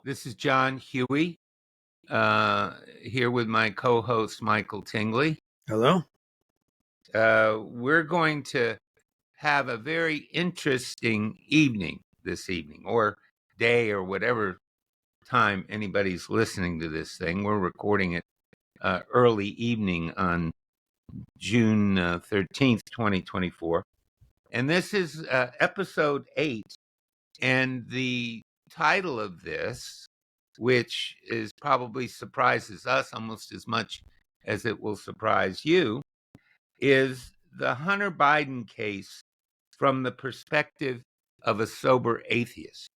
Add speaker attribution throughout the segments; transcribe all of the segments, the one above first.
Speaker 1: This is John Huey, here with my co-host Michael Tingley.
Speaker 2: Hello.
Speaker 1: We're going to have a very interesting evening this evening, or day, or whatever time anybody's listening to this thing. We're recording it early evening on June 13th, 2024. And this is episode 8. And the title of this, which is probably surprises us almost as much as it will surprise you, is the Hunter Biden case from the perspective of a sober atheist.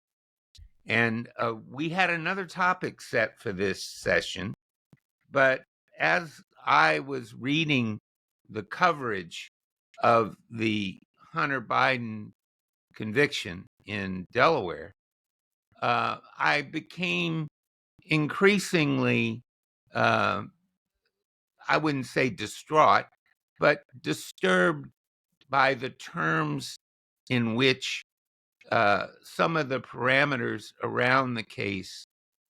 Speaker 1: And we had another topic set for this session, but as I was reading the coverage of the Hunter Biden conviction in Delaware, I became increasingly, I wouldn't say distraught, but disturbed by the terms in which some of the parameters around the case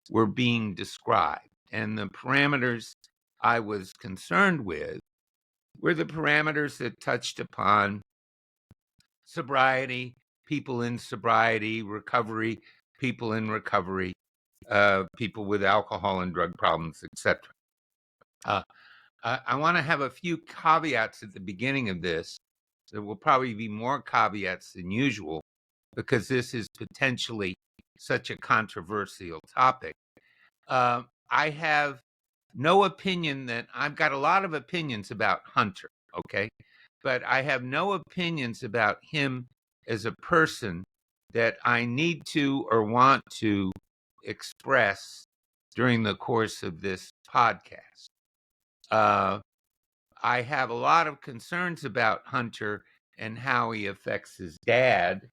Speaker 1: were being described. And the parameters I was concerned with were the parameters that touched upon sobriety, people in sobriety, recovery, people in recovery, people with alcohol and drug problems, etc. I want to have a few caveats at the beginning of this. There will probably be more caveats than usual because this is potentially such a controversial topic. I have no opinion that I've got a lot of opinions about Hunter, okay? But I have no opinions about him as a person that I need to or want to express during the course of this podcast. I have a lot of concerns about Hunter and how he affects his dad.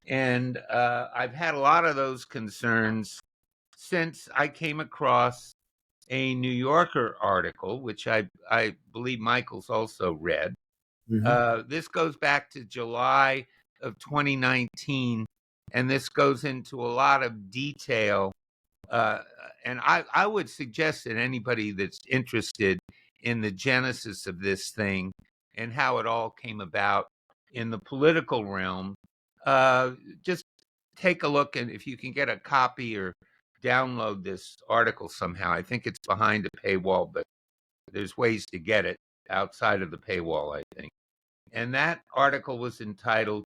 Speaker 1: And I've had a lot of those concerns since I came across a New Yorker article, which I believe Michael's also read. This goes back to July of 2019, and this goes into a lot of detail. And I would suggest that anybody that's interested in the genesis of this thing and how it all came about in the political realm, just take a look, and if you can get a copy or download this article somehow. I think it's behind a paywall, but there's ways to get it outside of the paywall, I think. And that article was entitled,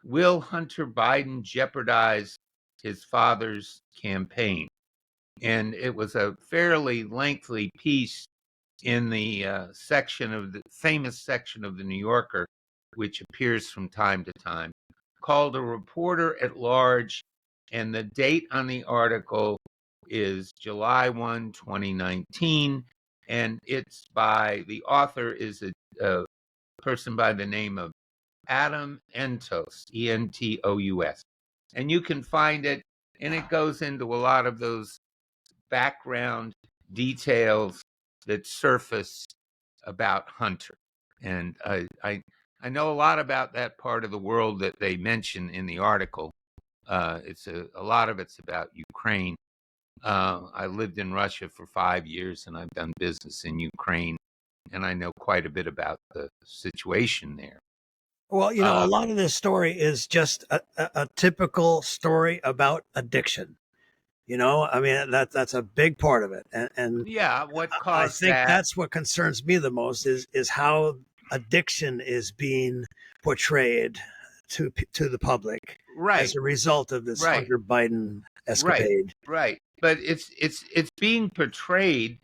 Speaker 1: "Will Hunter Biden Jeopardize His Father's Campaign?" And it was a fairly lengthy piece in the section of the famous section of the New Yorker, which appears from time to time, called "A Reporter at Large." And the date on the article is July 1, 2019. And it's by, the author is a person by the name of Adam Entous, Entous. And you can find it, and it goes into a lot of those background details that surface about Hunter. And I know a lot about that part of the world that they mention in the article. It's a lot of it's about Ukraine. I lived in Russia for 5 years, and I've done business in Ukraine, and I know quite a bit about the situation there.
Speaker 2: Well, a lot of this story is just a typical story about addiction. I mean, that's a big part of it. And
Speaker 1: Yeah, what
Speaker 2: I
Speaker 1: caused
Speaker 2: think
Speaker 1: that?
Speaker 2: that's what concerns me the most is how addiction is being portrayed to the public
Speaker 1: Right,
Speaker 2: as a result of this
Speaker 1: right,
Speaker 2: Hunter Biden
Speaker 1: right,
Speaker 2: escapade.
Speaker 1: right. But it's being portrayed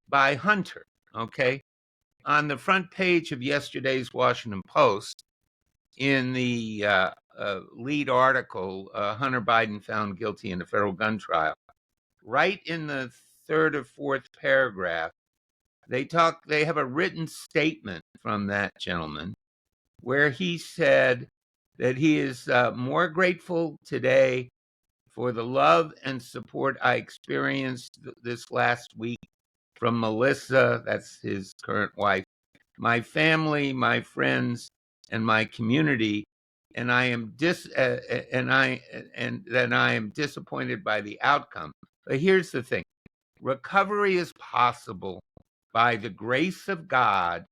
Speaker 1: by Hunter, okay? On the front page of yesterday's Washington Post, in the lead article, Hunter Biden found guilty in a federal gun trial, right in the third or fourth paragraph, they have a written statement from that gentleman where he said that he is more grateful today for the love and support I experienced this last week from Melissa, that's his current wife, my family, my friends, and my community, and I am disappointed by the outcome. But here's the thing. Recovery is possible by the grace of God,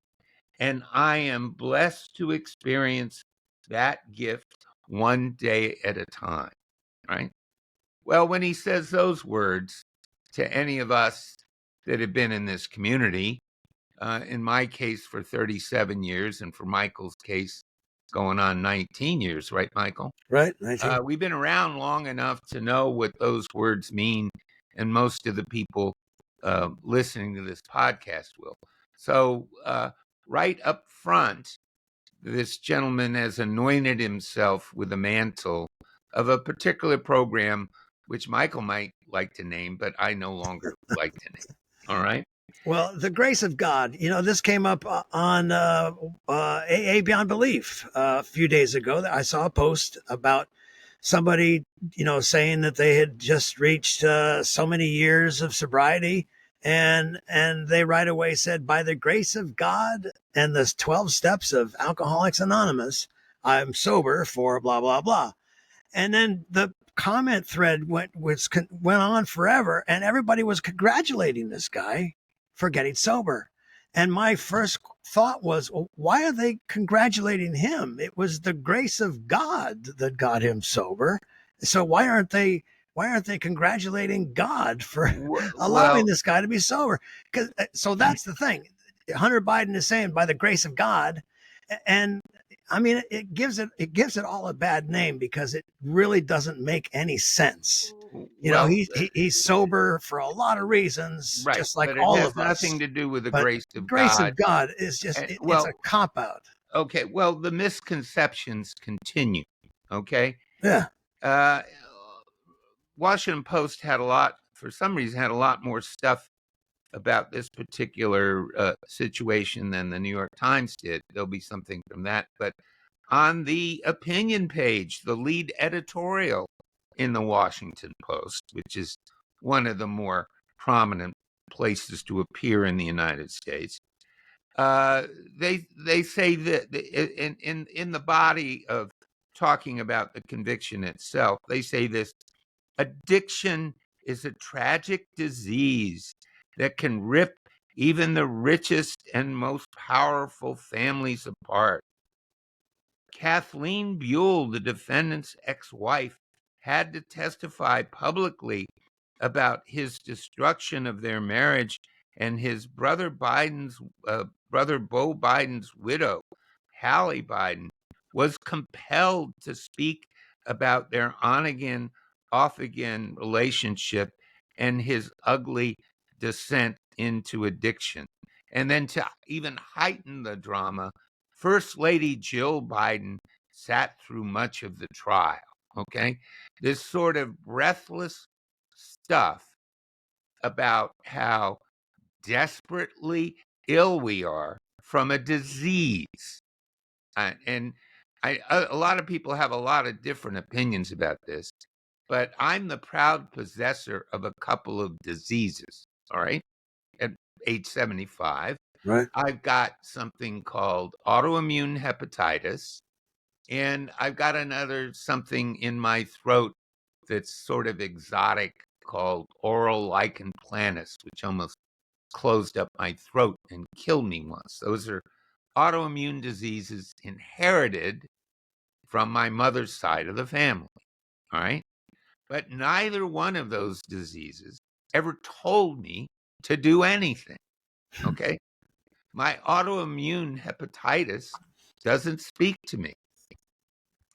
Speaker 1: and I am blessed to experience that gift one day at a time, right? Well, when he says those words to any of us that have been in this community, in my case for 37 years, and for Michael's case, going on 19 years, right, Michael?
Speaker 2: Right, 19.
Speaker 1: We've been around long enough to know what those words mean, and most of the people listening to this podcast will. So, right up front, this gentleman has anointed himself with the mantle of a particular program, which Michael might like to name, but I no longer like to name. All right.
Speaker 2: Well, the grace of God, this came up on AA Beyond Belief a few days ago. I saw a post about somebody, saying that they had just reached so many years of sobriety. And they right away said, by the grace of God and the 12 steps of Alcoholics Anonymous, I'm sober for blah, blah, blah. And then the comment thread went on forever, and everybody was congratulating this guy for getting sober. And my first thought was, well, why are they congratulating him? It was the grace of God that got him sober. So why aren't they congratulating God for allowing this guy to be sober? So that's the thing. Hunter Biden is saying by the grace of God, and I mean, it gives it all a bad name because it really doesn't make any sense. He's sober for a lot of reasons, right, just like all of us.
Speaker 1: But it has nothing to do with the grace of God.
Speaker 2: Grace of God is just, it's a cop-out.
Speaker 1: Okay, well, the misconceptions continue, okay?
Speaker 2: Yeah.
Speaker 1: Washington Post for some reason, had a lot more stuff about this particular situation than the New York Times did. There'll be something from that. But on the opinion page, the lead editorial in the Washington Post, which is one of the more prominent places to appear in the United States, they say that in the body of talking about the conviction itself, they say this: addiction is a tragic disease that can rip even the richest and most powerful families apart. Kathleen Buell, the defendant's ex-wife, had to testify publicly about his destruction of their marriage, and his brother Bo Biden's widow, Hallie Biden, was compelled to speak about their on-again, off-again relationship and his ugly descent into addiction. And then to even heighten the drama, First Lady Jill Biden sat through much of the trial, okay? This sort of breathless stuff about how desperately ill we are from a disease. A lot of people have a lot of different opinions about this, but I'm the proud possessor of a couple of diseases, all right, at age 75.
Speaker 2: Right.
Speaker 1: I've got something called autoimmune hepatitis, and I've got something in my throat that's sort of exotic called oral lichen planus, which almost closed up my throat and killed me once. Those are autoimmune diseases inherited from my mother's side of the family, all right? But neither one of those diseases ever told me to do anything, okay? My autoimmune hepatitis doesn't speak to me.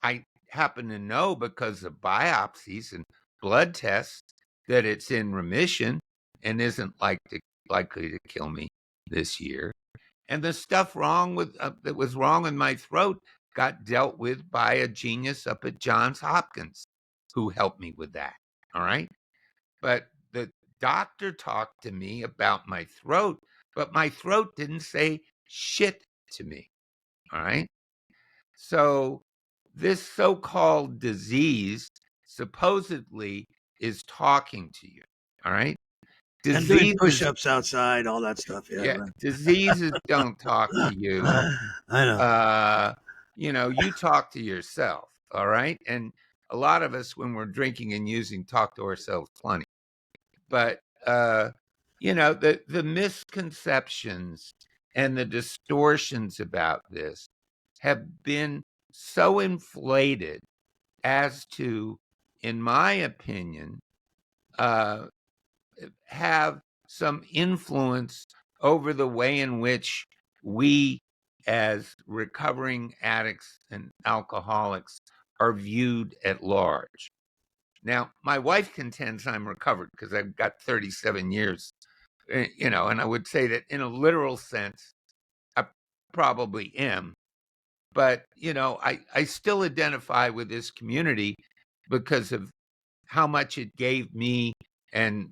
Speaker 1: I happen to know because of biopsies and blood tests that it's in remission and isn't likely to kill me this year. And the stuff that was wrong with my throat got dealt with by a genius up at Johns Hopkins who helped me with that. All right. But the doctor talked to me about my throat, but my throat didn't say shit to me. All right. So this so-called disease supposedly is talking to you. All right.
Speaker 2: And doing push-ups outside, all that stuff. Yeah. Right.
Speaker 1: Diseases don't talk to you.
Speaker 2: I know.
Speaker 1: You talk to yourself. All right. And a lot of us, when we're drinking and using, talk to ourselves plenty. but the misconceptions and the distortions about this have been so inflated as to, in my opinion, uh, have some influence over the way in which we, as recovering addicts and alcoholics, are viewed at large. Now, my wife contends I'm recovered because I've got 37 years, and I would say that in a literal sense, I probably am. But, I still identify with this community because of how much it gave me and,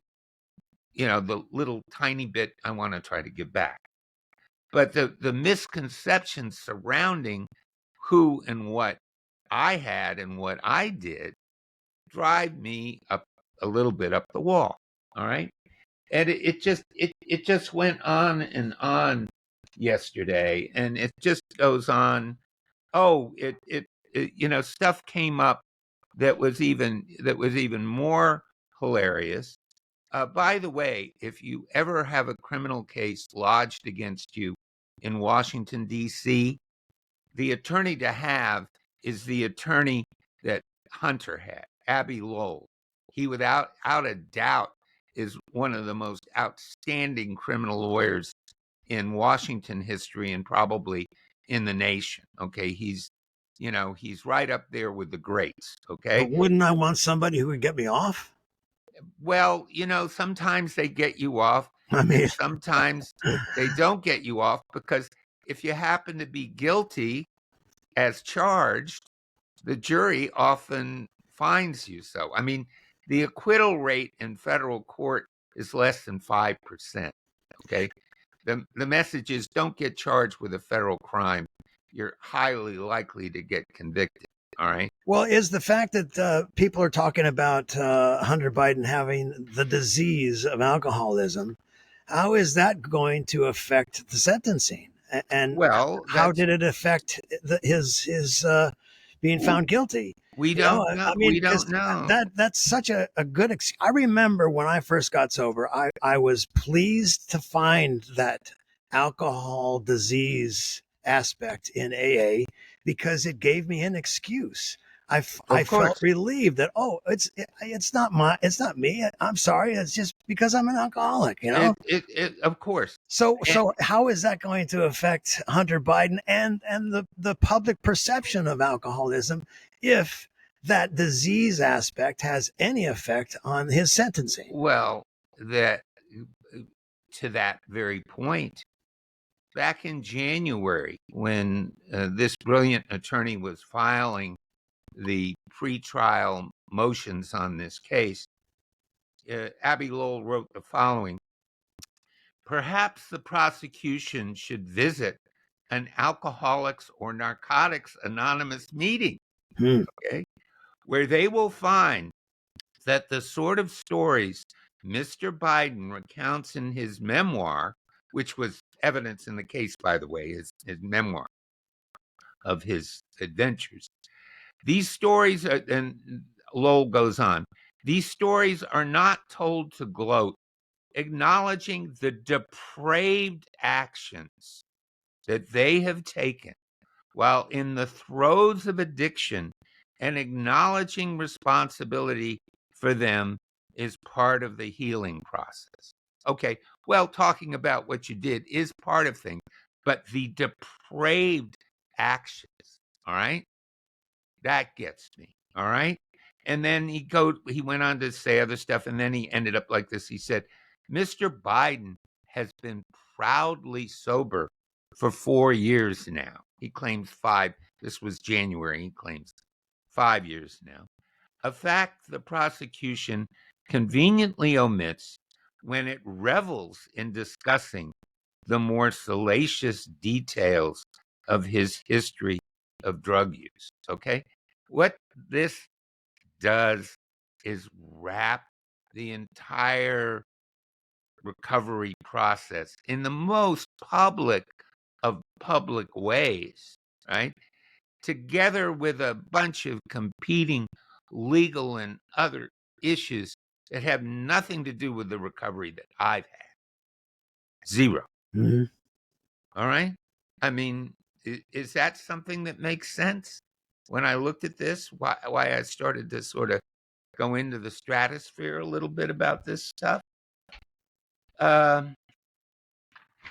Speaker 1: the little tiny bit I want to try to give back. But the misconceptions surrounding who and what I had and what I did drive me up a little bit up the wall. All right. And it just went on and on yesterday, and it just goes on. Oh, stuff came up that was even more hilarious. By the way, if you ever have a criminal case lodged against you in Washington, D.C., the attorney to have is the attorney that Hunter had, Abby Lowell. He, without a doubt, is one of the most outstanding criminal lawyers in Washington history and probably in the nation. Okay, he's right up there with the greats.
Speaker 2: But
Speaker 1: Okay,
Speaker 2: wouldn't I want somebody who would get me off?
Speaker 1: well, sometimes they get you off,
Speaker 2: I mean,
Speaker 1: and sometimes they don't get you off because if you happen to be guilty as charged, the jury often finds you so. I mean, the acquittal rate in federal court is less than 5%. Okay. The message is don't get charged with a federal crime. You're highly likely to get convicted. All right.
Speaker 2: well, is the fact that people are talking about Hunter Biden having the disease of alcoholism, how is that going to affect the sentencing? And
Speaker 1: Well,
Speaker 2: how did it affect his being found guilty?
Speaker 1: we
Speaker 2: You know,
Speaker 1: don't know.
Speaker 2: I mean,
Speaker 1: We don't
Speaker 2: because
Speaker 1: know.
Speaker 2: that's such a good. I remember when I first got sober, I was pleased to find that alcohol disease aspect in AA because it gave me an excuse. I
Speaker 1: Of
Speaker 2: felt
Speaker 1: course.
Speaker 2: relieved that it's not me. I'm sorry. It's just because I'm an alcoholic.
Speaker 1: Of course. And,
Speaker 2: So how is that going to affect Hunter Biden and the public perception of alcoholism if that disease aspect has any effect on his sentencing?
Speaker 1: well, that to that very point, back in January, when this brilliant attorney was filing the pretrial motions on this case, Abby Lowell wrote the following: perhaps the prosecution should visit an Alcoholics or Narcotics Anonymous meeting,
Speaker 2: Hmm.
Speaker 1: okay, where they will find that the sort of stories Mr. Biden recounts in his memoir, which was evidence in the case, by the way, his memoir of his adventures. These stories are, and Lowell goes on, these stories are not told to gloat, acknowledging the depraved actions that they have taken while in the throes of addiction, and acknowledging responsibility for them is part of the healing process. Okay, well, talking about what you did is part of things, but the depraved actions, all right, that gets me, all right. And then he went on to say other stuff, and then he ended up like this. He said, Mr. Biden has been proudly sober for 4 years now. He claims 5. This was January. He claims 5 years now. A fact the prosecution conveniently omits when it revels in discussing the more salacious details of his history of drug use. Okay. What this does is wrap the entire recovery process in the most public of public ways, right? Together with a bunch of competing legal and other issues that have nothing to do with the recovery that I've had. Zero.
Speaker 2: Mm-hmm.
Speaker 1: All right. I mean, is that something that makes sense? When I looked at this, why I started to sort of go into the stratosphere a little bit about this stuff. Um,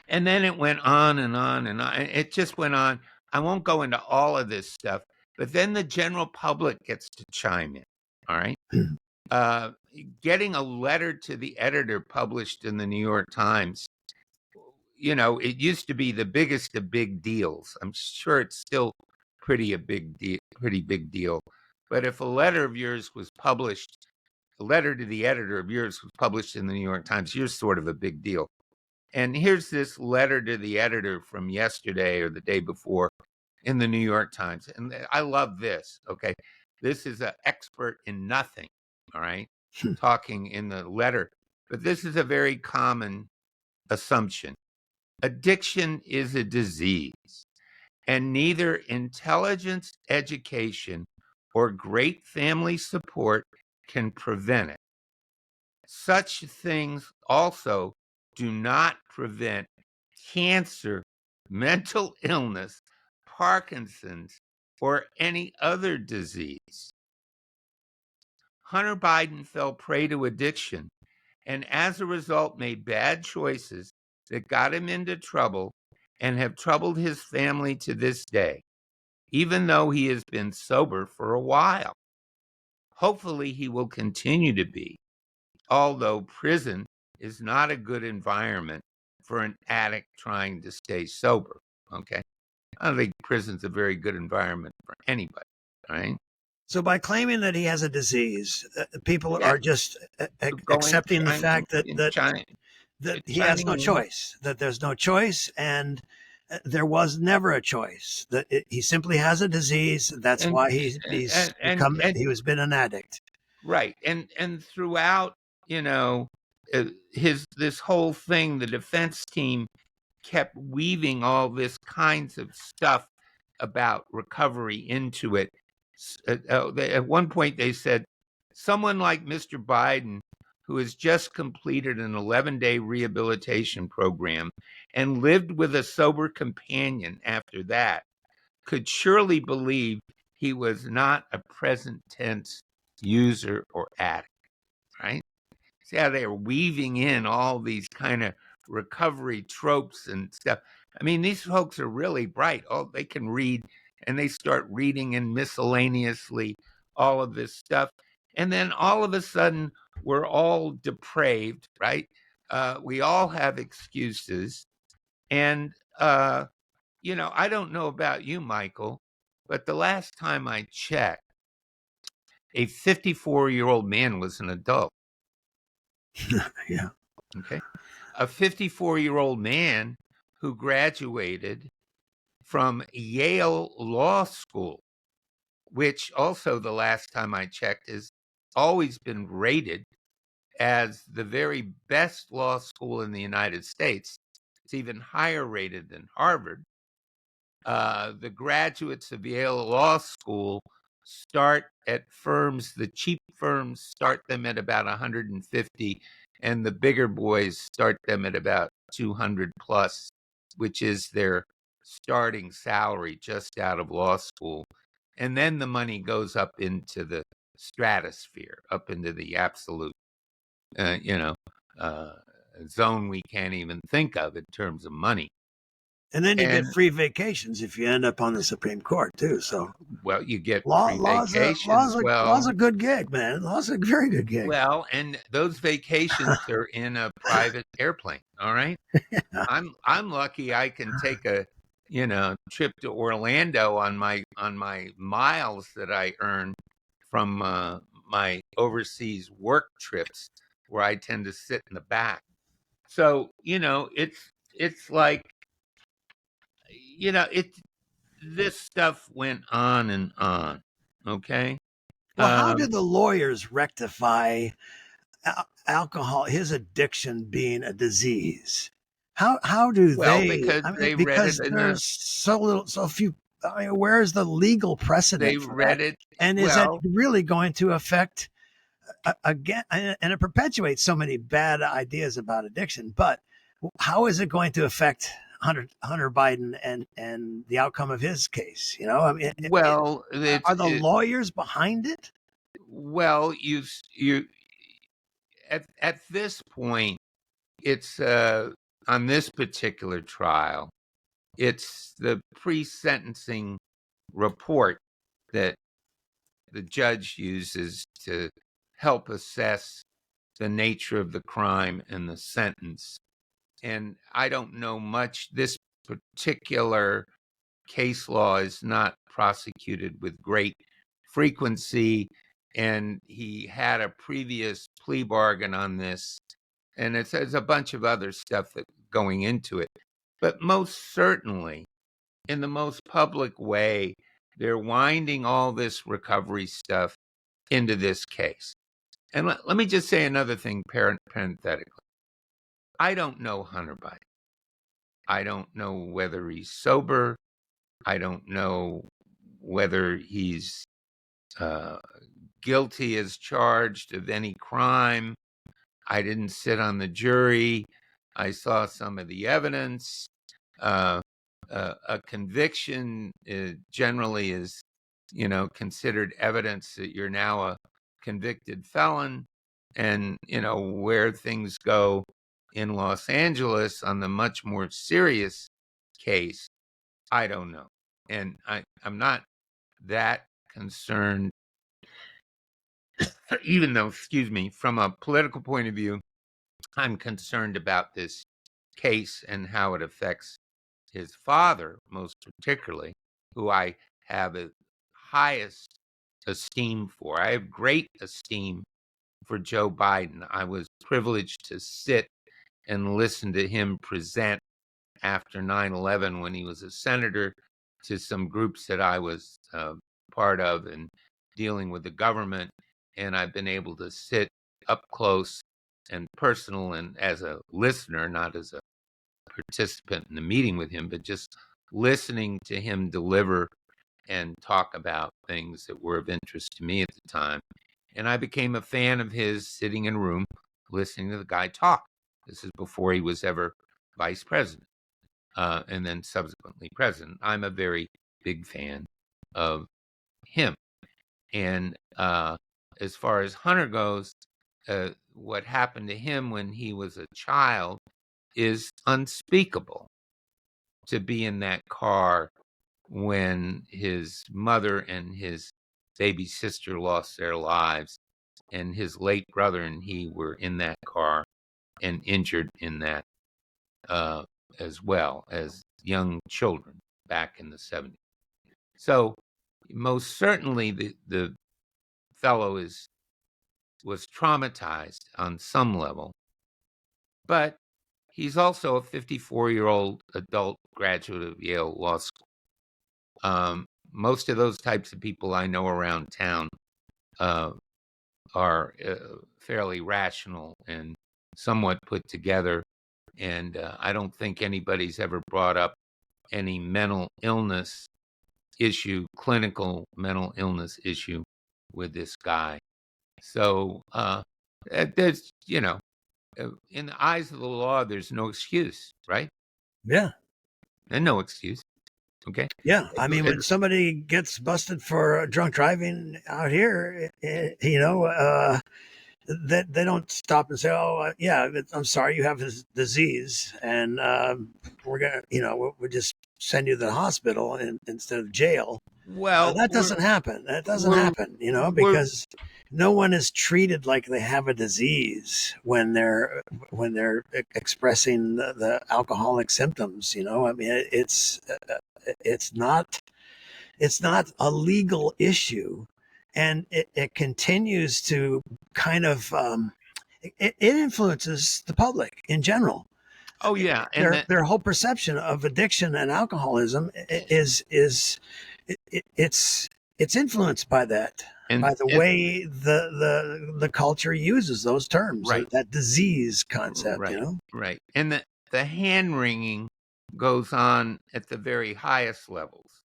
Speaker 1: and then it went on and on and on. It just went on. I won't go into all of this stuff, but then the general public gets to chime in. All right. Uh, Getting a letter to the editor published in the New York Times, it used to be the biggest of big deals. I'm sure it's still pretty big deal. But if a letter of yours was published, a letter to the editor of yours was published in the New York Times, you're sort of a big deal. And here's this letter to the editor from yesterday or the day before in the New York Times. And I love this. Okay. This is an expert in nothing. All right. Talking in the letter. But this is a very common assumption. Addiction is a disease, and neither intelligence, education, or great family support can prevent it. Such things also do not prevent cancer, mental illness, Parkinson's, or any other disease. Hunter Biden fell prey to addiction and as a result made bad choices that got him into trouble and have troubled his family to this day, even though he has been sober for a while. Hopefully, he will continue to be, although prison is not a good environment for an addict trying to stay sober. Okay. I don't think prison's a very good environment for anybody, right?
Speaker 2: So by claiming that he has a disease, people are just accepting the fact that he has no choice, that there's no choice, and there was never a choice. That he simply has a disease. That's why he was been an addict.
Speaker 1: Right, and throughout, this whole thing, the defense team kept weaving all this kinds of stuff about recovery into it. At one point, they said, someone like Mr. Biden, who has just completed an 11-day rehabilitation program and lived with a sober companion after that, could surely believe he was not a present tense user or addict, right? See how they're weaving in all these kind of recovery tropes and stuff. I mean, these folks are really bright. Oh, they can read, and they start reading and miscellaneously all of this stuff. And then all of a sudden, we're all depraved, right? We all have excuses. And, I don't know about you, Michael, but the last time I checked, a 54-year-old man was an adult.
Speaker 2: Yeah.
Speaker 1: Okay. A 54-year-old man who graduated from Yale Law School, which also the last time I checked has always been rated as the very best law school in the United States. It's even higher rated than Harvard. The graduates of Yale Law School start at firms, the cheap firms start them at about 150, and the bigger boys start them at about 200 plus, which is their starting salary just out of law school. And then the money goes up into the stratosphere, up into the absolute, zone we can't even think of in terms of money.
Speaker 2: And then you get free vacations if you end up on the Supreme Court too. So,
Speaker 1: well, you get free vacations.
Speaker 2: Law's a good gig, man. Law's a very good gig.
Speaker 1: Well, and those vacations are in a private airplane. All right. Yeah. I'm lucky I can take a trip to Orlando on my miles that I earn from my overseas work trips, where I tend to sit in the back. So it's like, this stuff went on and on. Okay.
Speaker 2: Well, how did the lawyers rectify alcohol, his addiction being a disease? How do they? Because there's so few. I mean, where's the legal precedent?
Speaker 1: They read it,
Speaker 2: and is that really going to affect again, and it perpetuates so many bad ideas about addiction. But how is it going to affect Hunter Biden and the outcome of his case? You know, I mean,
Speaker 1: Well,
Speaker 2: are the lawyers behind it?
Speaker 1: well, you at this point, it's on this particular trial, it's the pre-sentencing report that the judge uses to help assess the nature of the crime and the sentence. And I don't know much. This particular case law is not prosecuted with great frequency. And he had a previous plea bargain on this. And there's a bunch of other stuff that going into it. But most certainly, in the most public way, they're winding all this recovery stuff into this case. And let me just say another thing parenthetically. I don't know Hunter Biden. I don't know whether he's sober. I don't know whether he's guilty as charged of any crime. I didn't sit on the jury. I saw some of the evidence. A conviction generally is, considered evidence that you're now a convicted felon. And, where things go in Los Angeles on the much more serious case, I don't know. And I'm not that concerned, even though, excuse me, from a political point of view, I'm concerned about this case and how it affects his father, most particularly, who I have the highest esteem for. I have great esteem for Joe Biden. I was privileged to sit and listen to him present after 9/11 when he was a senator to some groups that I was part of and dealing with the government. And I've been able to sit up close and personal and as a listener, not as a participant in the meeting with him, but just listening to him deliver and talk about things that were of interest to me at the time. And I became a fan of his sitting in a room, listening to the guy talk. This is before he was ever vice president and then subsequently president. I'm a very big fan of him. And as far as Hunter goes, what happened to him when he was a child is unspeakable. To be in that car when his mother and his baby sister lost their lives, and his late brother and he were in that car and injured in that as well as young children back in the 70s. So most certainly the fellow was traumatized on some level, but he's also a 54-year-old adult graduate of Yale Law School. Most of those types of people I know around town are fairly rational and somewhat put together. And I don't think anybody's ever brought up any mental illness issue, clinical mental illness issue with this guy. So there's, in the eyes of the law, there's no excuse, right?
Speaker 2: Yeah.
Speaker 1: And no excuse. Okay.
Speaker 2: Yeah. I mean, when somebody gets busted for drunk driving out here, they don't stop and say, "Oh, yeah, I'm sorry, you have this disease, and we're gonna, we'll just send you to the hospital instead of jail."
Speaker 1: Well,
Speaker 2: that doesn't happen. That doesn't happen, because no one is treated like they have a disease when they're expressing the alcoholic symptoms. I mean, it's not a legal issue, and it continues to kind of it influences the public in general.
Speaker 1: Oh yeah, and
Speaker 2: their whole perception of addiction and alcoholism is it's influenced by that, by the way the culture uses those terms,
Speaker 1: right.
Speaker 2: That disease concept,
Speaker 1: right, Right, and the hand wringing goes on at the very highest levels.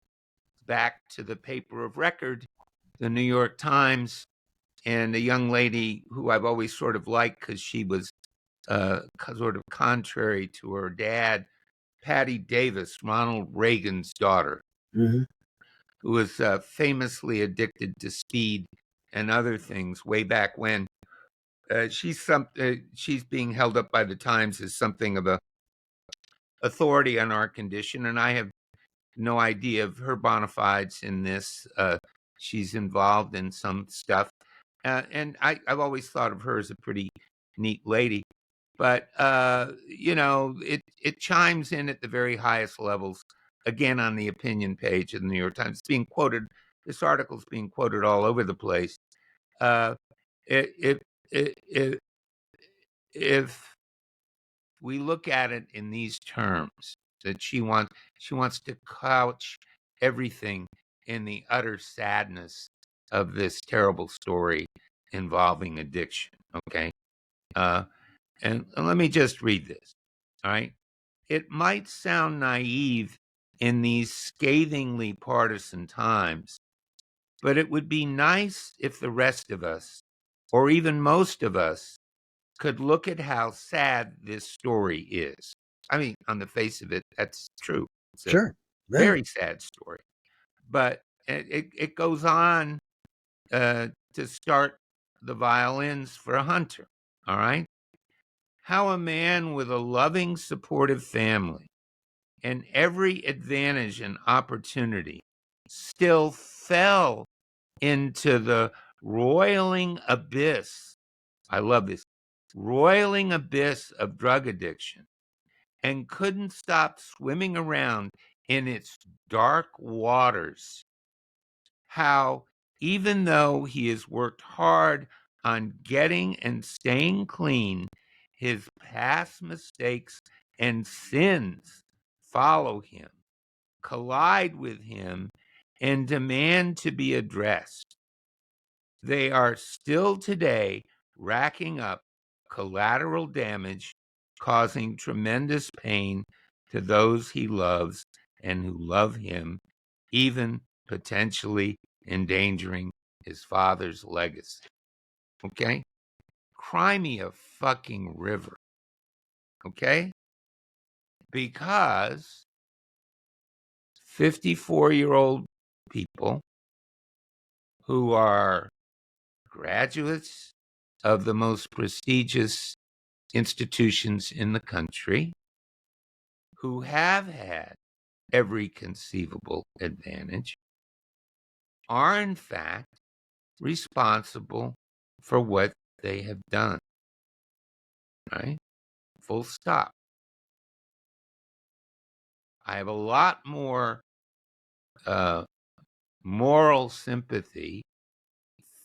Speaker 1: Back to the paper of record, the New York Times and a young lady who I've always sort of liked because she was sort of contrary to her dad, Patty Davis, Ronald Reagan's daughter,
Speaker 2: Hmm.
Speaker 1: who was famously addicted to speed and other things way back when. She's being held up by the Times as something of a authority on our condition, and I have no idea of her bona fides in this. She's involved in some stuff, and I've always thought of her as a pretty neat lady. But it chimes in at the very highest levels. Again, on the opinion page of the New York Times, it's being quoted. This article is being quoted all over the place. Uh, if if if we look at it in these terms, that she wants to couch everything in the utter sadness of this terrible story involving addiction. Okay, uh, and let me just read this. All right, it might sound naive in these scathingly partisan times, but it would be nice if the rest of us, or even most of us, could look at how sad this story is. I mean, on the face of it, that's true. It's a
Speaker 2: Sure. Yeah.
Speaker 1: very sad story. But it goes on to start the violins for a hunter. All right. How a man with a loving, supportive family and every advantage and opportunity still fell into the roiling abyss. I love this roiling abyss of drug addiction and couldn't stop swimming around in its dark waters. How, even though he has worked hard on getting and staying clean, his past mistakes and sins follow him, collide with him, and demand to be addressed. They are still today racking up collateral damage, causing tremendous pain to those he loves and who love him, even potentially endangering his father's legacy. Okay? Cry me a fucking river. Okay? Because 54-year-old people who are graduates of the most prestigious institutions in the country, who have had every conceivable advantage, are in fact responsible for what they have done. Right? Full stop. I have a lot more uh, moral sympathy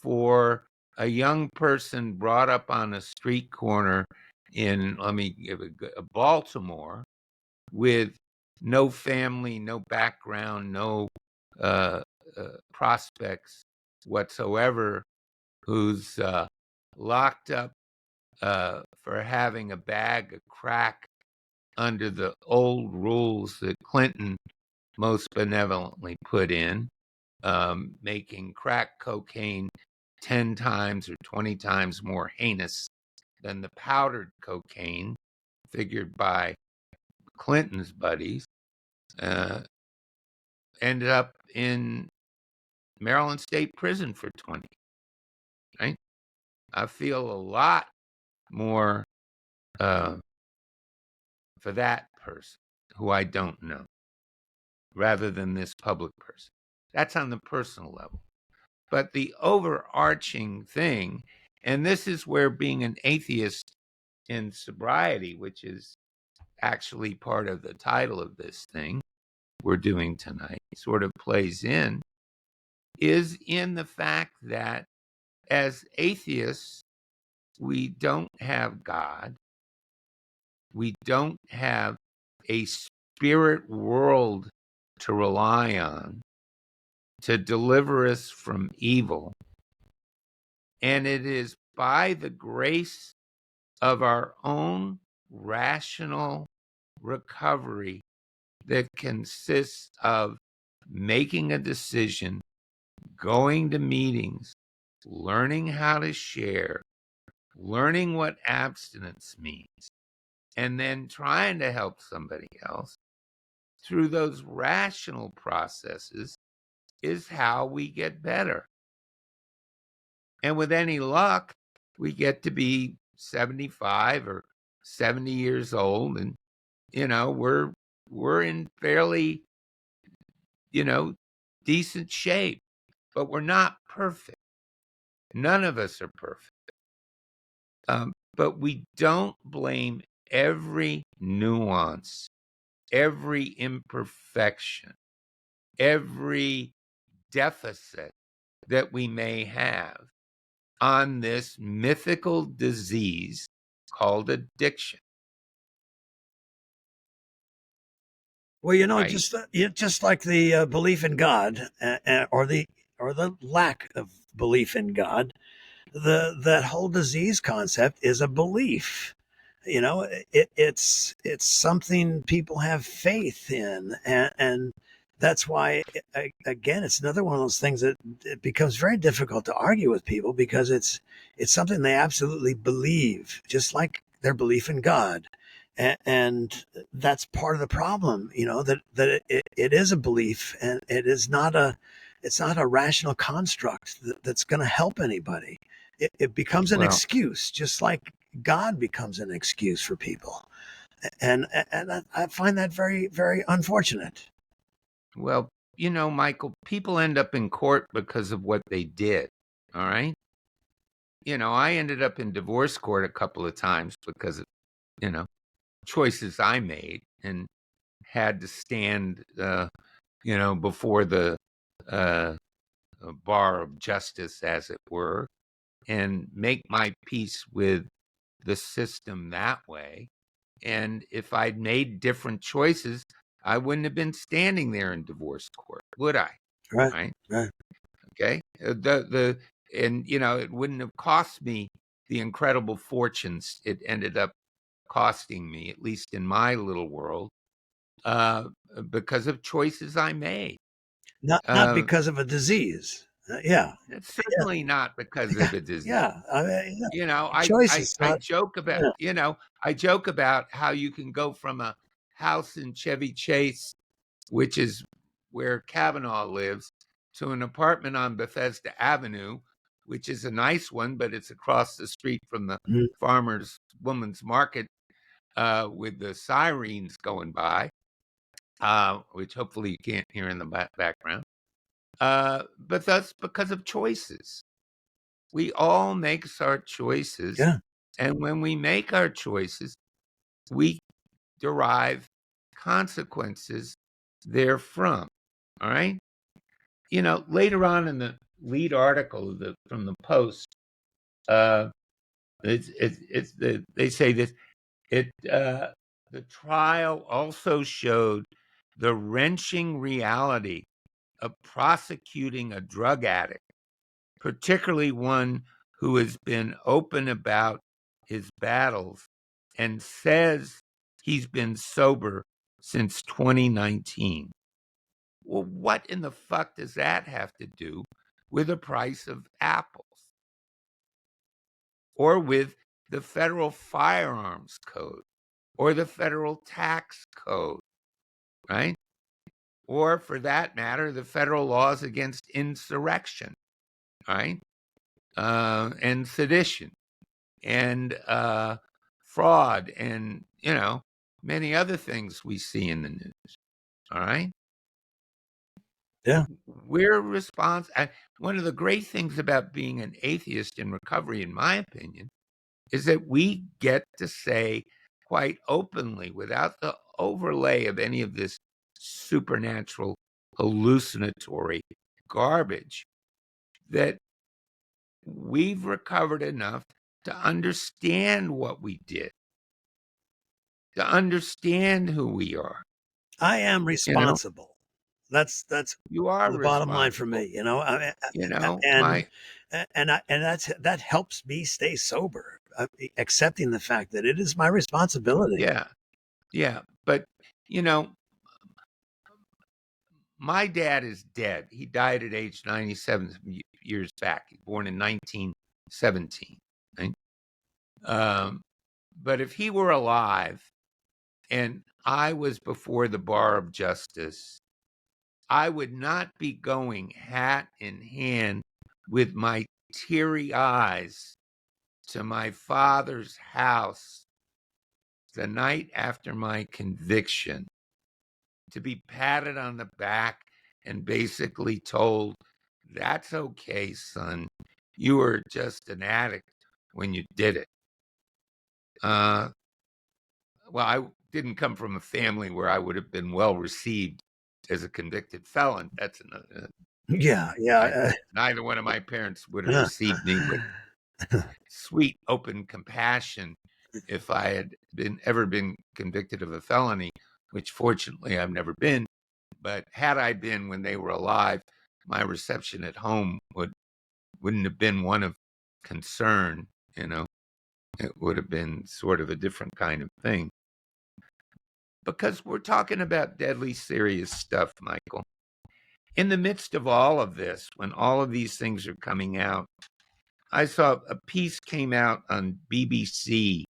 Speaker 1: for a young person brought up on a street corner in, let me give a Baltimore, with no family, no background, no uh, prospects whatsoever, who's locked up for having a bag of crack under the old rules that Clinton most benevolently put in, making crack cocaine 10 times or 20 times more heinous than the powdered cocaine figured by Clinton's buddies, uh, ended up in Maryland State Prison for 20. Right? I feel a lot more uh, for that person who I don't know rather than this public person. That's on the personal level. But the overarching thing, and this is where being an atheist in sobriety, which is actually part of the title of this thing we're doing tonight, sort of plays in, is in the fact that as atheists, we don't have God. We don't have a spirit world to rely on to deliver us from evil. And it is by the grace of our own rational recovery that consists of making a decision, going to meetings, learning how to share, learning what abstinence means, and then trying to help somebody else through those rational processes is how we get better. And with any luck, we get to be 75 or 70 years old, and we're in fairly, decent shape, but we're not perfect. None of us are perfect. But we don't blame every nuance, every imperfection, every deficit that we may have on this mythical disease called addiction.
Speaker 2: Well,
Speaker 1: Right?
Speaker 2: just like the belief in God, or the lack of belief in God, that whole disease concept is a belief. It's something people have faith in, and that's why, again, it's another one of those things that it becomes very difficult to argue with people, because it's something they absolutely believe, just like their belief in God. And that's part of the problem, that it is a belief, and it's not a rational construct that's going to help anybody. It becomes an
Speaker 1: Well,
Speaker 2: excuse, just like God becomes an excuse for people. And I find that very, very unfortunate.
Speaker 1: well, Michael, people end up in court because of what they did. All right. I ended up in divorce court a couple of times because of, you know, choices I made, and had to stand, before the uh, bar of justice, as it were, and make my peace with the system that way. And if I'd made different choices, I wouldn't have been standing there in divorce court, would I?
Speaker 2: Right,
Speaker 1: Right?
Speaker 2: right.
Speaker 1: Okay. It wouldn't have cost me the incredible fortunes it ended up costing me, at least in my little world, uh, because of choices I made.
Speaker 2: Not
Speaker 1: Uh,
Speaker 2: because of a disease. Yeah,
Speaker 1: it's
Speaker 2: yeah,
Speaker 1: certainly not because of a disease.
Speaker 2: yeah. I mean,
Speaker 1: You know,
Speaker 2: yeah.
Speaker 1: I I
Speaker 2: Choices,
Speaker 1: I
Speaker 2: not.
Speaker 1: joke about,
Speaker 2: Yeah.
Speaker 1: how you can go from a house in Chevy Chase, which is where Kavanaugh lives, to an apartment on Bethesda Avenue, which is a nice one, but it's across the street from the
Speaker 2: Mhm.
Speaker 1: farmer's woman's market, with the sirens going by, which hopefully you can't hear in the background. But that's because of choices. We all make our choices.
Speaker 2: Yeah,
Speaker 1: And when we make our choices, we derive consequences therefrom. All right. Later on in the lead article from the Post, uh, they say that the trial also showed the wrenching reality of prosecuting a drug addict, particularly one who has been open about his battles and says he's been sober since 2019. Well, what in the fuck does that have to do with the price of apples, or with the federal firearms code, or the federal tax code, right? Or for that matter, the federal laws against insurrection, right? And sedition, and fraud, and many other things we see in the news. All right,
Speaker 2: yeah.
Speaker 1: we're responsible. One of the great things about being an atheist in recovery, in my opinion, is that we get to say quite openly, without the overlay of any of this supernatural, hallucinatory garbage, that we've recovered enough to understand what we did, to understand who we are.
Speaker 2: I am
Speaker 1: You know,
Speaker 2: responsible. That's
Speaker 1: you are
Speaker 2: the bottom line for
Speaker 1: responsible.
Speaker 2: me. I mean, and
Speaker 1: My
Speaker 2: that helps me stay sober, accepting the fact that it is my responsibility.
Speaker 1: yeah, yeah. But you know, my dad is dead. He died at age 97. years back, born in 1917. Right? But if he were alive and I was before the bar of justice, I would not be going hat in hand with my teary eyes to my father's house the night after my conviction to be patted on the back and basically told, "That's okay, son. You were just an addict when you did it." Uh, well, I didn't come from a family where I would have been well received as a convicted felon. That's another.
Speaker 2: Yeah, yeah.
Speaker 1: Neither one of my parents would have received me with sweet, open compassion if I had ever been convicted of a felony, which fortunately I've never been. But had I been when they were alive, my reception at home wouldn't have been one of concern. It would have been sort of a different kind of thing. Because we're talking about deadly serious stuff, Michael. In the midst of all of this, when all of these things are coming out, I saw a piece came out on BBC,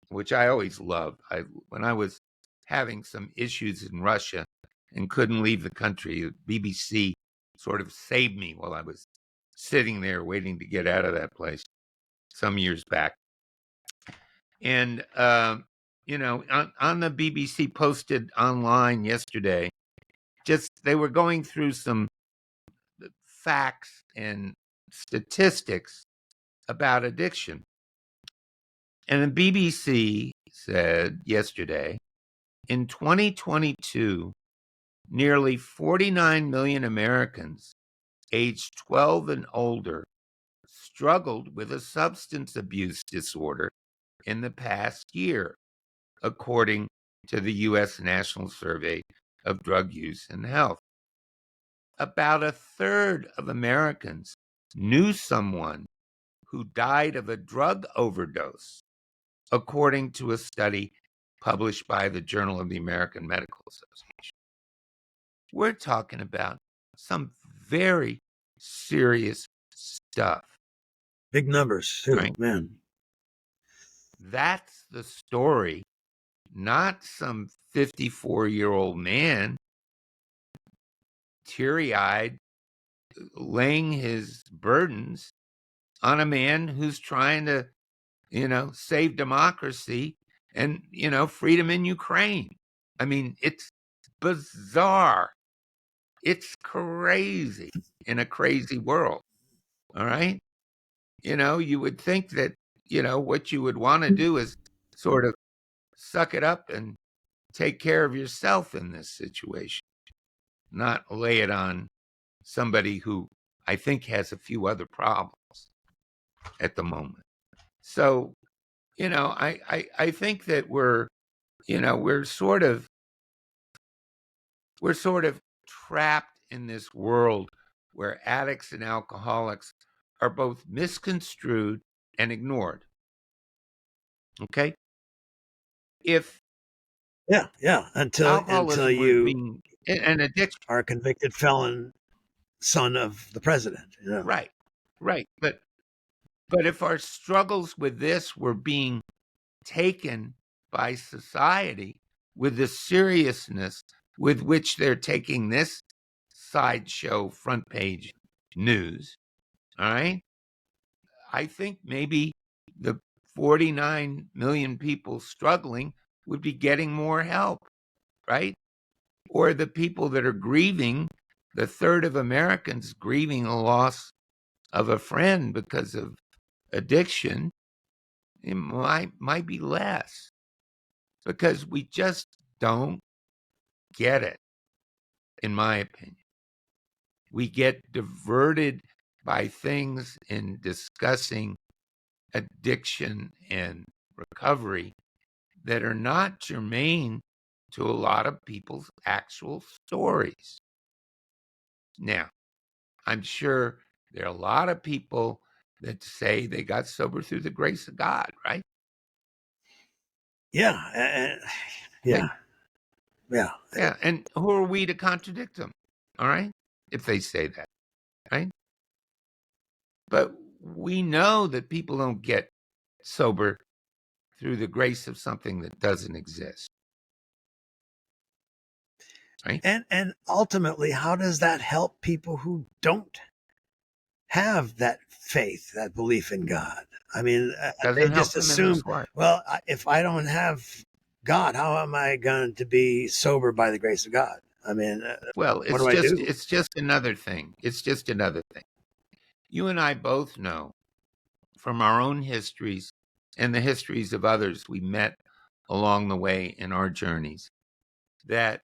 Speaker 1: which I always loved. When I was having some issues in Russia and couldn't leave the country, BBC sort of saved me while I was sitting there waiting to get out of that place some years back. And, on the BBC posted online yesterday, they were going through some facts and statistics about addiction. And the BBC said yesterday, in 2022, nearly 49 million Americans aged 12 and older struggled with a substance abuse disorder in the past year, according to the U.S. National Survey of Drug Use and Health. About a third of Americans knew someone who died of a drug overdose, according to a study published by the Journal of the American Medical Association. We're talking about some very serious stuff.
Speaker 2: Big numbers, too,
Speaker 1: right?
Speaker 2: Man.
Speaker 1: That's the story, not some 54-year-old man teary-eyed laying his burdens on a man who's trying to, save democracy and, freedom in Ukraine. I mean, it's bizarre. It's crazy in a crazy world. All right. You would think that, what you would want to do is sort of suck it up and take care of yourself in this situation, not lay it on somebody who I think has a few other problems at the moment. So, I think that we're sort of trapped in this world where addicts and alcoholics are both misconstrued and ignored. Okay? If
Speaker 2: Yeah. Until
Speaker 1: alcoholism was
Speaker 2: you
Speaker 1: being an addiction,
Speaker 2: are a convicted felon, son of the president.
Speaker 1: right, but if our struggles with this were being taken by society with the seriousness with which they're taking this sideshow front page news, all right, I think maybe the 49 million people struggling would be getting more help, right? Or the people that are grieving, the third of Americans grieving a loss of a friend because of addiction, it might be less, because we just don't get it, in my opinion. We get diverted by things in discussing addiction and recovery that are not germane to a lot of people's actual stories. Now, I'm sure there are a lot of people that say they got sober through the grace of God, right?
Speaker 2: Yeah. Yeah.
Speaker 1: Yeah. And who are we to contradict them? All right. If they say that, right? But we know that people don't get sober through the grace of something that doesn't exist, right?
Speaker 2: And ultimately, how does that help people who don't have that faith, that belief in God? I mean, they
Speaker 1: Doesn't help
Speaker 2: just
Speaker 1: them in
Speaker 2: assume,
Speaker 1: this way.
Speaker 2: well, if I don't have God, how am I going to be sober by the grace of God? I mean,
Speaker 1: Well,
Speaker 2: what do I do?
Speaker 1: it's just another thing. It's just another thing. You and I both know from our own histories and the histories of others we met along the way in our journeys that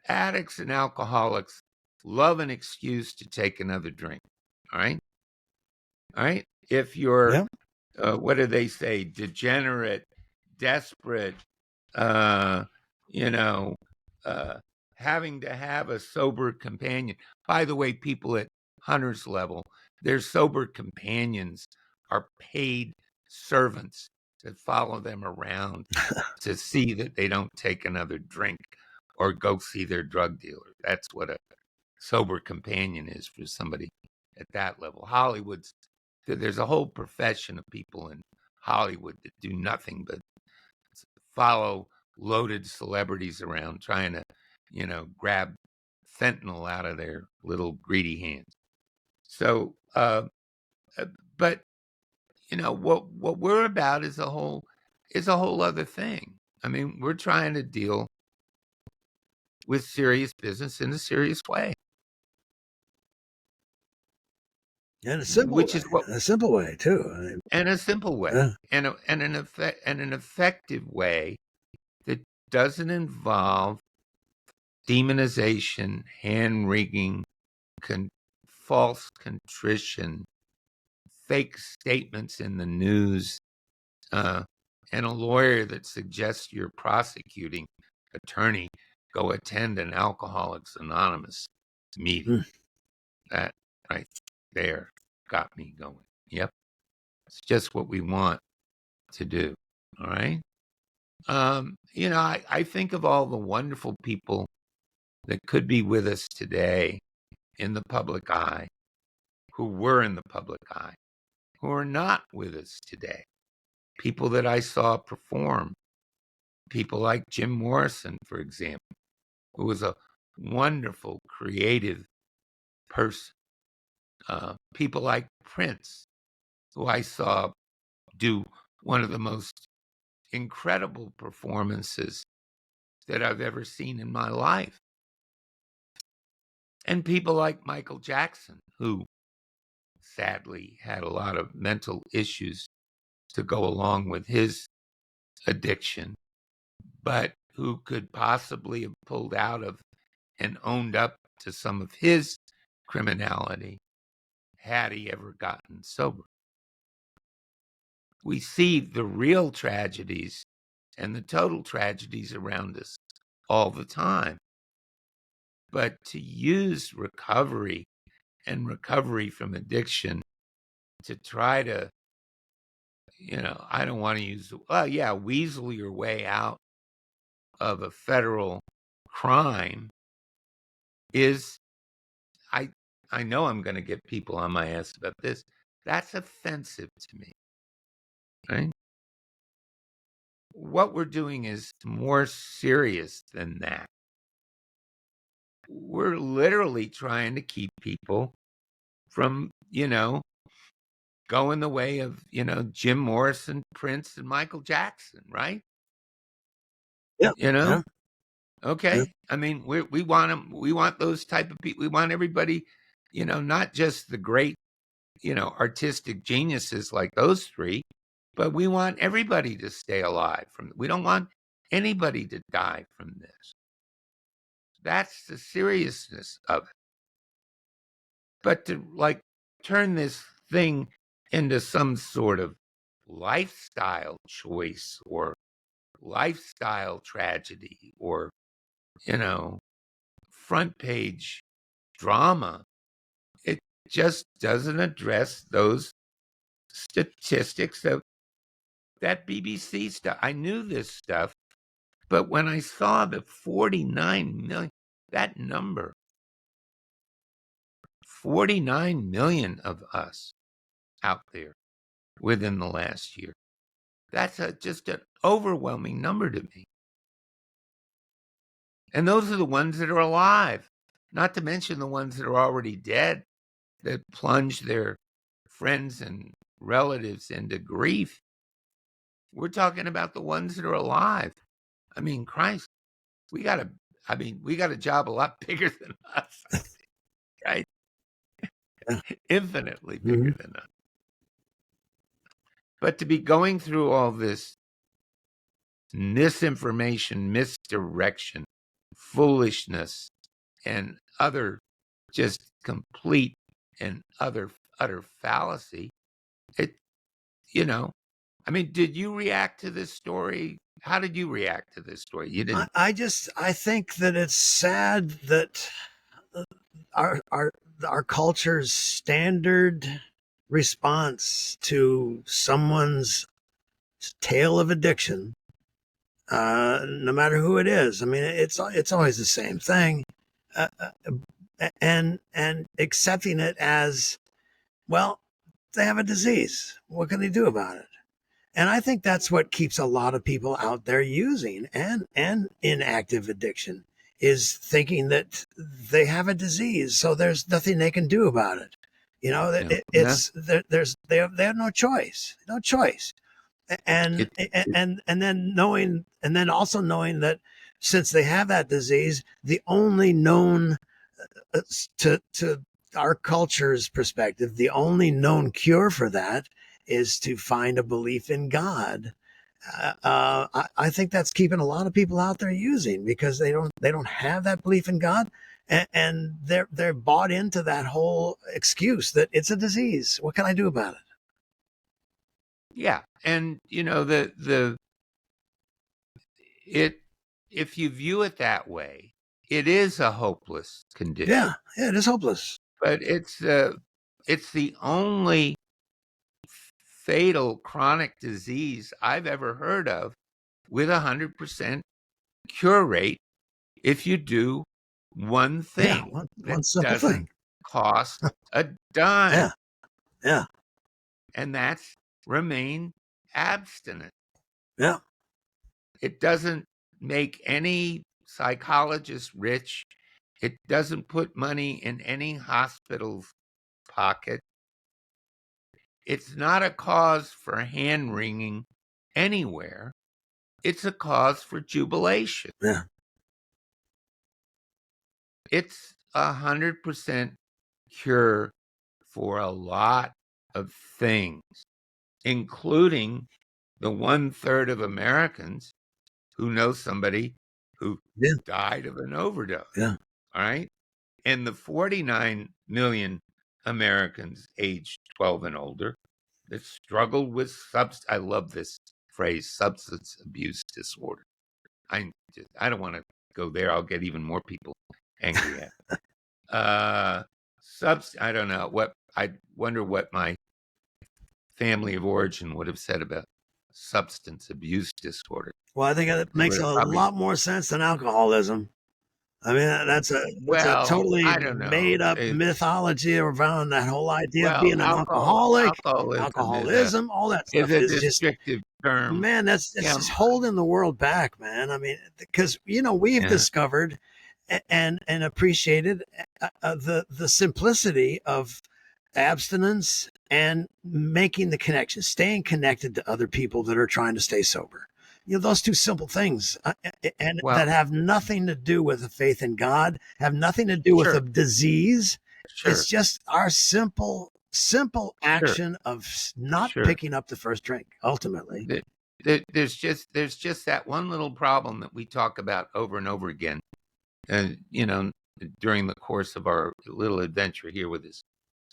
Speaker 1: addicts and alcoholics love an excuse to take another drink. All right. All right. If you're,
Speaker 2: Yeah.
Speaker 1: what do they say, degenerate, desperate, uh, you know, uh, having to have a sober companion. By the way, people at Hunter's level, their sober companions are paid servants that follow them around to see that they don't take another drink or go see their drug dealer. That's what a sober companion is for somebody at that level. There's a whole profession of people in Hollywood that do nothing but follow loaded celebrities around trying to, grab fentanyl out of their little greedy hands. So, uh, but what we're about is a whole other thing. I mean, we're trying to deal with serious business in a serious way,
Speaker 2: In a simple
Speaker 1: which
Speaker 2: way,
Speaker 1: is what,
Speaker 2: in a simple way too. I mean,
Speaker 1: and a simple way, and an effective way that doesn't involve demonization, hand wringing, false contrition, fake statements in the news, uh, and a lawyer that suggests your prosecuting attorney go attend an Alcoholics Anonymous meeting.
Speaker 2: mm,
Speaker 1: That right there got me going. Yep. It's just what we want to do. All right. I think of all the wonderful people that could be with us today in the public eye, who were in the public eye, who are not with us today. People that I saw perform, people like Jim Morrison, for example, who was a wonderful, creative person. People like Prince, who I saw do one of the most incredible performances that I've ever seen in my life. And people like Michael Jackson, who sadly had a lot of mental issues to go along with his addiction, but who could possibly have pulled out of and owned up to some of his criminality had he ever gotten sober. We see the real tragedies and the total tragedies around us all the time. But to use recovery and recovery from addiction to try to, I don't want to use, weasel your way out of a federal crime is, I I know I'm going to get people on my ass about this. That's offensive to me, right? What we're doing is more serious than that. We're literally trying to keep people from, going the way of, Jim Morrison, Prince, and Michael Jackson, right?
Speaker 2: yeah,
Speaker 1: You
Speaker 2: yeah,
Speaker 1: know?
Speaker 2: yeah,
Speaker 1: Okay. I mean, we want them. We want those type of people. We want everybody, not just the great, artistic geniuses like those three, but we want everybody to stay alive we don't want anybody to die from this. That's the seriousness of it. But to turn this thing into some sort of lifestyle choice or lifestyle tragedy or, you know, front page drama, it just doesn't address those statistics that BBC stuff. I knew this stuff, but when I saw the 49 million, that number, 49 million of us out there within the last year. That's just an overwhelming number to me. And those are the ones that are alive, not to mention the ones that are already dead, that plunge their friends and relatives into grief. We're talking about the ones that are alive. I mean, Christ, we got a job a lot bigger than us, I think, right?
Speaker 2: Yeah.
Speaker 1: Infinitely bigger than us. But to be going through all this misinformation, misdirection, foolishness, and other just complete and utter fallacy, it, I mean, did you react to this story? How did you react to this story? You didn't.
Speaker 2: I think that it's sad that our culture's standard response to someone's tale of addiction, no matter who it is. I mean, it's always the same thing, and accepting it as, well, they have a disease. What can they do about it? And I think that's what keeps a lot of people out there using and in active addiction, is thinking that they have a disease, so there's nothing they can do about it. They have no choice, and then also knowing that since they have that disease, the only known to our culture's perspective, the only known cure for that is to find a belief in God. I think that's keeping a lot of people out there using, because they don't have that belief in God, and they're bought into that whole excuse that it's a disease. What can I do about it?
Speaker 1: Yeah, and if you view it that way, it is a hopeless condition.
Speaker 2: Yeah, it is hopeless.
Speaker 1: But it's the only fatal chronic disease I've ever heard of with 100% cure rate if you do one thing
Speaker 2: one simple
Speaker 1: doesn't
Speaker 2: thing.
Speaker 1: cost a dime.
Speaker 2: Yeah.
Speaker 1: And that's remain abstinent.
Speaker 2: Yeah.
Speaker 1: It doesn't make any psychologist rich. It doesn't put money in any hospital's pocket. It's not a cause for hand-wringing anywhere. It's a cause for jubilation.
Speaker 2: Yeah.
Speaker 1: It's 100% cure for a lot of things, including the 1/3 of Americans who know somebody who died of an overdose.
Speaker 2: Yeah.
Speaker 1: All right. And the 49 million Americans aged 12 and older that struggled with I love this phrase, substance abuse disorder. I don't want to go there. I'll get even more people angry at it. I don't know I wonder what my family of origin would have said about substance abuse disorder.
Speaker 2: Well, I think it makes a lot more sense than alcoholism. I mean, that's a totally made up mythology around that whole idea of being an alcoholic, alcoholism, all that stuff
Speaker 1: is a
Speaker 2: is just
Speaker 1: descriptive term.
Speaker 2: Man, that's just holding the world back, man. I mean, because we've discovered and appreciated the simplicity of abstinence and making the connection, staying connected to other people that are trying to stay sober. Those two simple things, that have nothing to do with a faith in God, have nothing to do with a disease. It's just our simple action of not picking up the first drink. Ultimately,
Speaker 1: there's just that one little problem that we talk about over and over again, and during the course of our little adventure here with this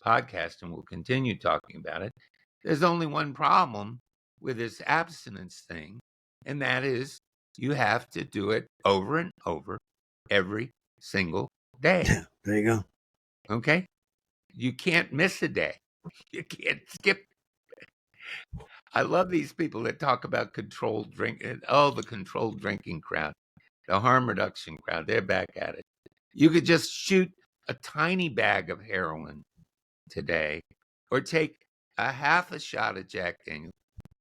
Speaker 1: podcast, and we'll continue talking about it. There's only one problem with this abstinence thing, and that is you have to do it over and over every single day.
Speaker 2: Yeah, there you go.
Speaker 1: Okay? You can't miss a day. You can't skip. I love these people that talk about controlled drinking. Oh, the controlled drinking crowd, the harm reduction crowd, they're back at it. You could just shoot a tiny bag of heroin today, or take a half a shot of Jack Daniels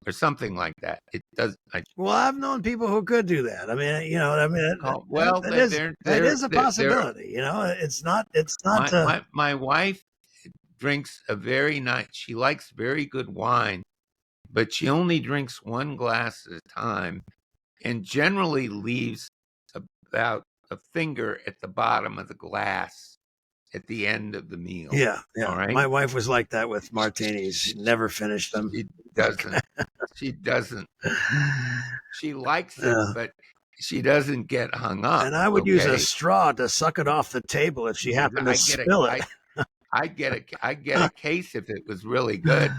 Speaker 1: or something like that. It does.
Speaker 2: Well, I've known people who could do that. I mean,
Speaker 1: Well,
Speaker 2: that is a
Speaker 1: they're
Speaker 2: possibility. It's not.
Speaker 1: my wife drinks a very nice. She likes very good wine, but she only drinks one glass at a time, and generally leaves about a finger at the bottom of the glass at the end of the meal.
Speaker 2: Yeah,
Speaker 1: All
Speaker 2: yeah.
Speaker 1: right.
Speaker 2: My wife was like that with martinis. Never finished them.
Speaker 1: She doesn't. She doesn't. She likes it,
Speaker 2: Uh,
Speaker 1: but she doesn't get hung up.
Speaker 2: and I would use a
Speaker 1: Okay.
Speaker 2: straw to suck it off the table if she happened to
Speaker 1: I get a
Speaker 2: spill it.
Speaker 1: I get a case if it was really good,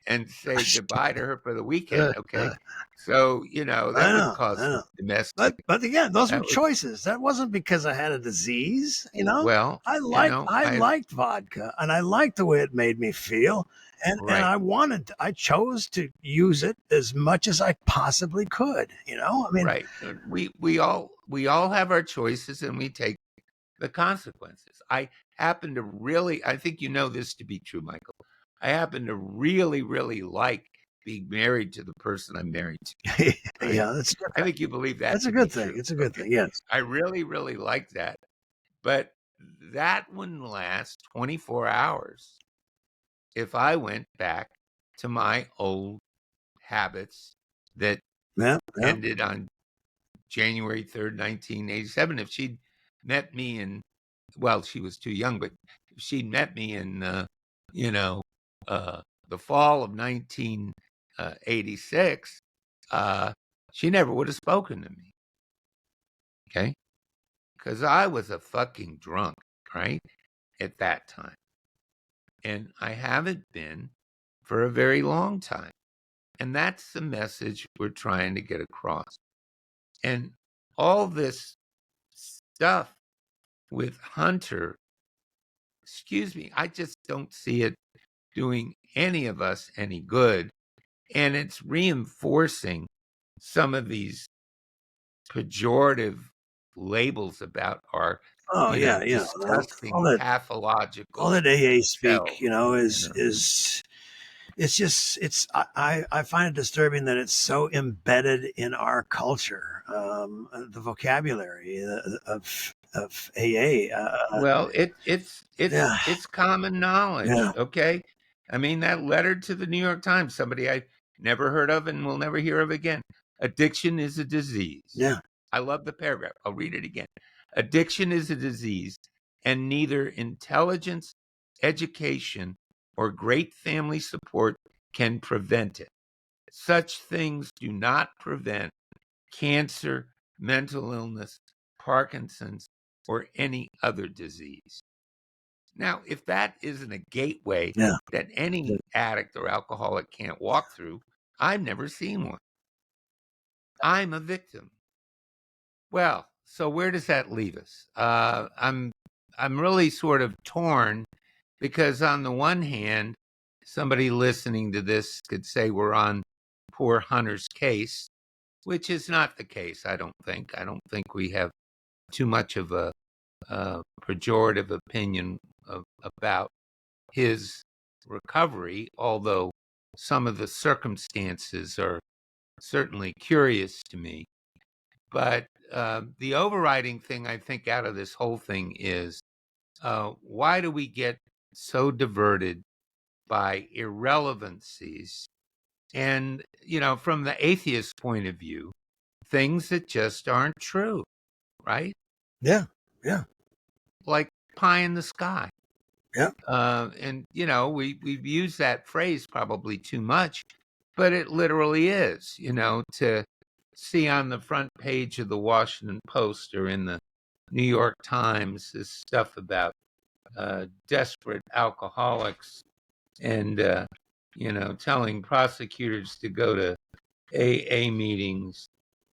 Speaker 1: and say goodbye to her for the weekend. Okay. So that would cause
Speaker 2: I know.
Speaker 1: domestic.
Speaker 2: But again, those were
Speaker 1: That would,
Speaker 2: choices. That wasn't because I had a disease.
Speaker 1: well,
Speaker 2: I
Speaker 1: I
Speaker 2: liked vodka, and I liked the way it made me feel, and
Speaker 1: right.
Speaker 2: I chose to use it as much as I possibly could. I mean,
Speaker 1: Right. We all have our choices, and we take the consequences. I think you know this to be true, Michael. I happen to really, really like being married to the person I'm married to. Right?
Speaker 2: yeah,
Speaker 1: I think you believe that
Speaker 2: that's a
Speaker 1: to
Speaker 2: good
Speaker 1: be
Speaker 2: thing.
Speaker 1: true.
Speaker 2: It's a good
Speaker 1: Okay.
Speaker 2: thing. Yes.
Speaker 1: I really, really like that. But that wouldn't last 24 hours if I went back to my old habits that
Speaker 2: Yeah. Yeah.
Speaker 1: ended on January 3rd, 1987. If she'd met me well, she was too young, but if she'd met me in, the fall of 1986, she never would have spoken to me. Okay. Because I was a fucking drunk, right? At that time. And I haven't been for a very long time. And that's the message we're trying to get across. And all this stuff with Hunter, excuse me, I just don't see it doing any of us any good. And it's reinforcing some of these pejorative labels about our,
Speaker 2: Oh yeah.
Speaker 1: disgusting
Speaker 2: All
Speaker 1: pathological
Speaker 2: that AA speak,
Speaker 1: selves.
Speaker 2: is it's just I find it disturbing that it's so embedded in our culture, the vocabulary of AA.
Speaker 1: Well,
Speaker 2: Yeah,
Speaker 1: it's common knowledge,
Speaker 2: yeah,
Speaker 1: okay? I mean, that letter to the New York Times, somebody I never heard of and will never hear of again. Addiction is a disease.
Speaker 2: yeah.
Speaker 1: I love the paragraph. I'll read it again. Addiction is a disease, and neither intelligence, education, or great family support can prevent it. Such things do not prevent cancer, mental illness, Parkinson's, or any other disease. Now, if that isn't a gateway
Speaker 2: Yeah.
Speaker 1: that any addict or alcoholic can't walk through, I've never seen one. I'm a victim. Well, so where does that leave us? I'm really sort of torn because on the one hand, somebody listening to this could say we're on poor Hunter's case, which is not the case. I don't think. I don't think we have too much of a pejorative opinion about his recovery, although some of the circumstances are certainly curious to me. But the overriding thing I think out of this whole thing is why do we get so diverted by irrelevancies? And, from the atheist point of view, things that just aren't true, right?
Speaker 2: Yeah. Yeah.
Speaker 1: Like pie in the sky.
Speaker 2: Yeah.
Speaker 1: And, we've used that phrase probably too much, but it literally is, to see on the front page of the Washington Post or in the New York Times this stuff about desperate alcoholics and, telling prosecutors to go to AA meetings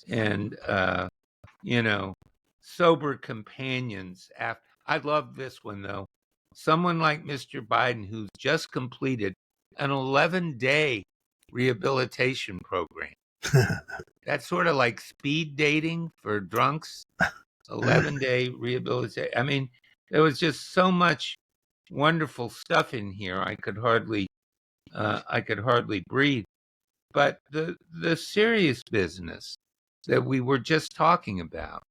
Speaker 1: and, sober companions. I love this one, though. Someone like Mr. Biden who's just completed an 11-day rehabilitation program. That's sort of like speed dating for drunks. 11-day rehabilitation. I mean, There was just so much wonderful stuff in here. I could hardly breathe. But the serious business that we were just talking about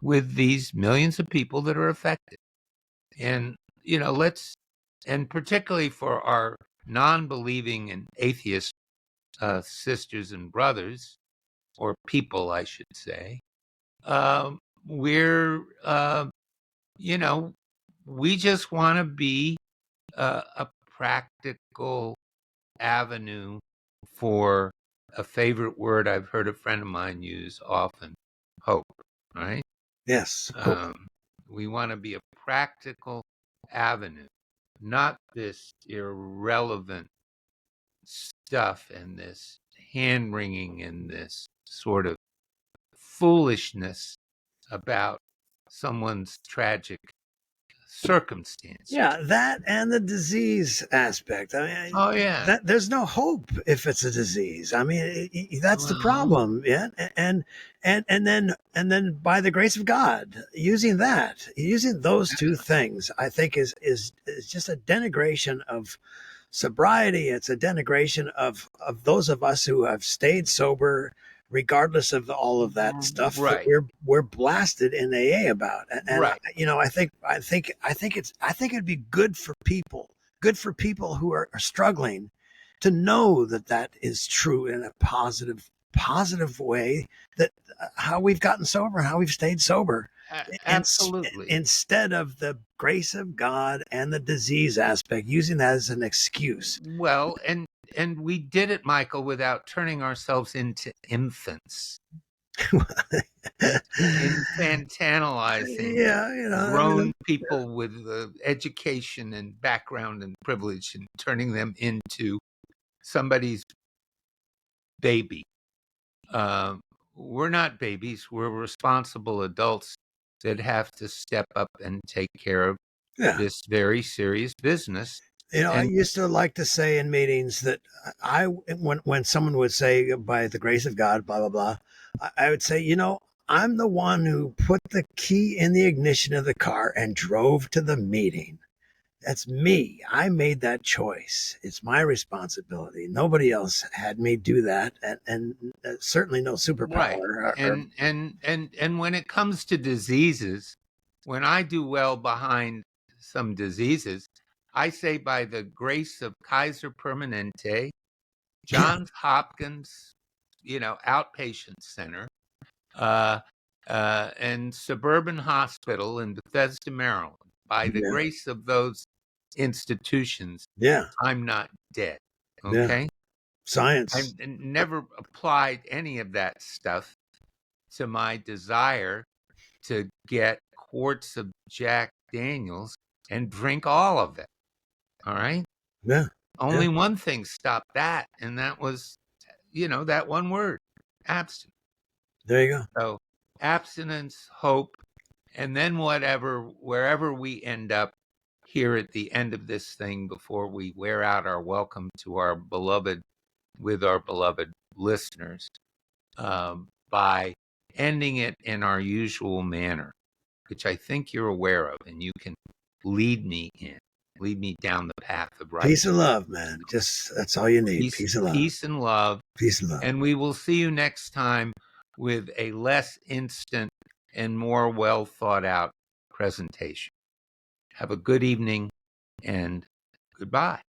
Speaker 1: with these millions of people that are affected, and and particularly for our non-believing and atheist sisters and brothers, or people, I should say, we're you know we just want to be a practical avenue for a favorite word I've heard a friend of mine use often, hope, right?
Speaker 2: Yes, hope.
Speaker 1: We want to be a practical avenue, not this irrelevant stuff and this hand wringing and this sort of foolishness about someone's tragic circumstance.
Speaker 2: Yeah, that and the disease aspect. I mean,
Speaker 1: Oh yeah.
Speaker 2: that there's no hope if it's a disease. I mean, that's the
Speaker 1: Well,
Speaker 2: problem. Yeah, and then by the grace of God, using those two things, I think is just a denigration of sobriety. It's a denigration of those of us who have stayed sober, regardless of all of that stuff that
Speaker 1: right,
Speaker 2: we're blasted in AA about. And
Speaker 1: right.
Speaker 2: I think it'd be good for people who are struggling to know that that is true in a positive way, that how we've gotten sober and how we've stayed sober,
Speaker 1: Absolutely.
Speaker 2: instead of the grace of God and the disease aspect, using that as an excuse.
Speaker 1: Well, and we did it, Michael, without turning ourselves into infants, infantilizing
Speaker 2: Yeah, I
Speaker 1: grown
Speaker 2: mean,
Speaker 1: people with education and background and privilege and turning them into somebody's baby. Uh, we're not babies. We're responsible adults that have to step up and take care of
Speaker 2: yeah.
Speaker 1: this very serious business.
Speaker 2: I
Speaker 1: And
Speaker 2: used to like to say in meetings that when someone would say, by the grace of God, blah, blah, blah, I would say, I'm the one who put the key in the ignition of the car and drove to the meeting. That's me. I made that choice. It's my responsibility. Nobody else had me do that, and certainly no
Speaker 1: right.
Speaker 2: superpower.
Speaker 1: And when it comes to diseases, when I do well behind some diseases, I say by the grace of Kaiser Permanente,
Speaker 2: Yeah,
Speaker 1: Johns Hopkins, outpatient center, uh, and Suburban Hospital in Bethesda, Maryland. By the
Speaker 2: yeah,
Speaker 1: grace of those institutions,
Speaker 2: yeah,
Speaker 1: I'm not dead.
Speaker 2: yeah.
Speaker 1: Okay. I
Speaker 2: Science.
Speaker 1: never applied any of that stuff to my desire to get quarts of Jack Daniels and drink all of it. All right.
Speaker 2: Yeah, yeah.
Speaker 1: Only one thing stopped that, and that was, that one word, abstinence.
Speaker 2: There you go.
Speaker 1: So abstinence, hope, and then wherever we end up here at the end of this thing before we wear out our welcome to our beloved, with our beloved listeners, by ending it in our usual manner, which I think you're aware of, and you can lead me down the path of
Speaker 2: Peace and
Speaker 1: righteousness.
Speaker 2: love, man. Just that's all you need. Peace and love.
Speaker 1: Peace and love.
Speaker 2: Peace and love.
Speaker 1: And we will see you next time with a less instant and more well thought out presentation. Have a good evening and goodbye.